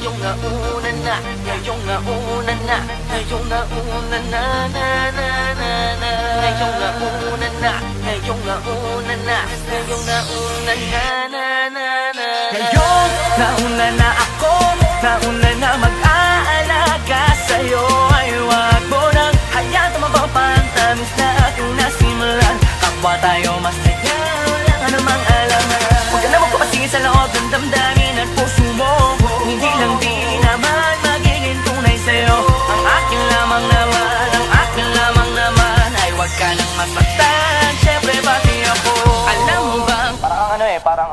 ngayong nauna na, ngayong nauna na, ngayong nauna na, na na na na. Ngayong nauna na, ngayong nauna na, ngayong nauna na, na na na. Ngayong nauna na ako, nauna na mag-aalaga sa'yo. Ay wag mo nang hayaan tumabang pantamis na ating nasimulan. Kapwa tayo masaya, wala ka namang alangan. Huwag ka na magpapasingin sa loob ng damdamin at puso mo. Hindi lang di naman magiging tunay sa'yo. Ang akin lamang naman, ang akin lamang naman. Ay wag ka nang masaktan, syempre pati ako. Alam mo bang parang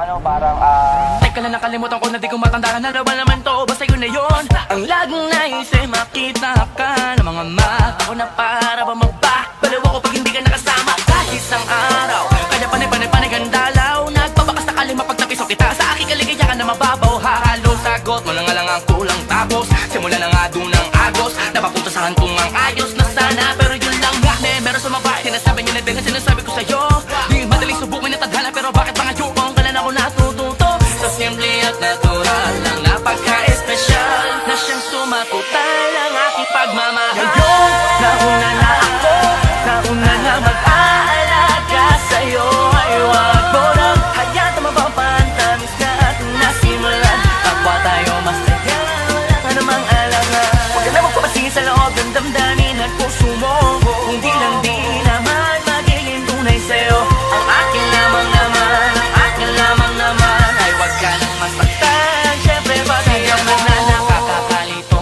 teka lang, nakalimutan ko na di ko matandaan. Ano ba naman to, basta yun na yun. Ang laging naisip makita ka ng mga mata ko na para ba magbabaliw ako pag hindi ka nakasama. Kahit isang araw, kaya panay-panay kang dalaw. Nagpabakas na kalima pag napiso kita. Sa aking kaligayahan na mababaw, hahalo sagot mo na nga lang ang kulang. Tapos, simula na nga doon ang agos. Napapuntasahan kong ang ayos na sana, pero yun lang nga. Meron sa mga sinasabi niya na dengan sinasabi ko sa'yo. Di madaling subukin at tadhana, pero bakit mga yupang ka na ako natututo? Sa simple at natural lang, napaka-espesyal na siyang sumakutan ang aking pagmamahal. Ngayon, nauna na ako, nauna na mag-aalaga sa'yo. Ay wag mo nang hayaan tumabang pantamis na ating nasimulan. Kapwa tayo masaya, wala ka namang alangan. Huwag ka na magpapasingin sa loob ng damdamin at puso mo. Hindi lang di naman magiging tunay sa'yo. Ang akin lamang naman, ang akin lamang naman. Ay wag ka nang masaktan, syempre pati ako na nakakakalito.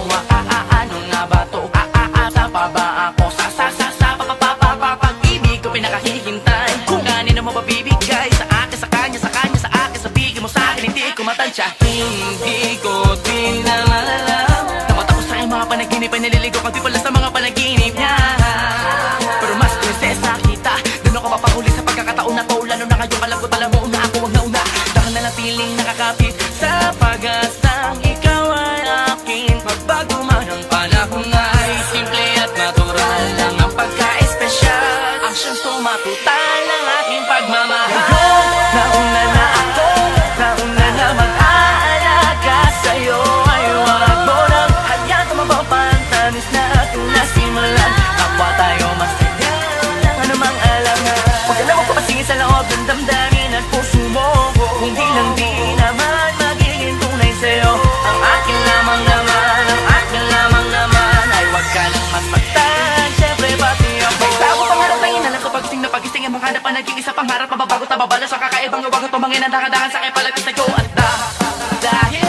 Ano nga ba to? Sa pa ba ako? Pag-ibig ko pinakahihintay. Kung kanino mo mabibigay sa akin, sa kanya, sa kanya, sa akin. Sabihin mo sa akin, hindi ko matansya. Hindi ko din naman alam. Tamatapos sa aking mga panaginip ay naliligaw kang di pala sa mga panaginip niya. Pero mas prinsesa kita, doon ako mapahuli sa pagkakataon na to. Lalo na ngayon alam ko pala mo una ako ang nauna. Dahil na natiling nakakapit sa pag-asang ikaw ay akin. Magbago man ang panahon ay simple at natural lang ang pagka-espesyal. Ang siyang sumatutal ng aking pagmamahal. Ngayon, nauna na ako, nauna na mag-aalaga sa'yo. Ay wag mo nang hayaan tumabang pantamis na ating nasimulan. Kapwa tayo masaya, wala ka namang alangan. Huwag ka na magpapasingin sa loob ng damdamin at puso mo. Hindi lang di naman magiging tunay sa'yo. Ang akin lamang naman, ang akin lamang naman. Ay wag ka nang masaktan, syempre pati ako. May tago pangarap na inalang ko pagising na pagising. Ang mga hanapan naging isa pangarap. Mababago tababala sa kakaibang luwag at tumangin ang dahan-dahan sa akin palapit sa'yo. At dahil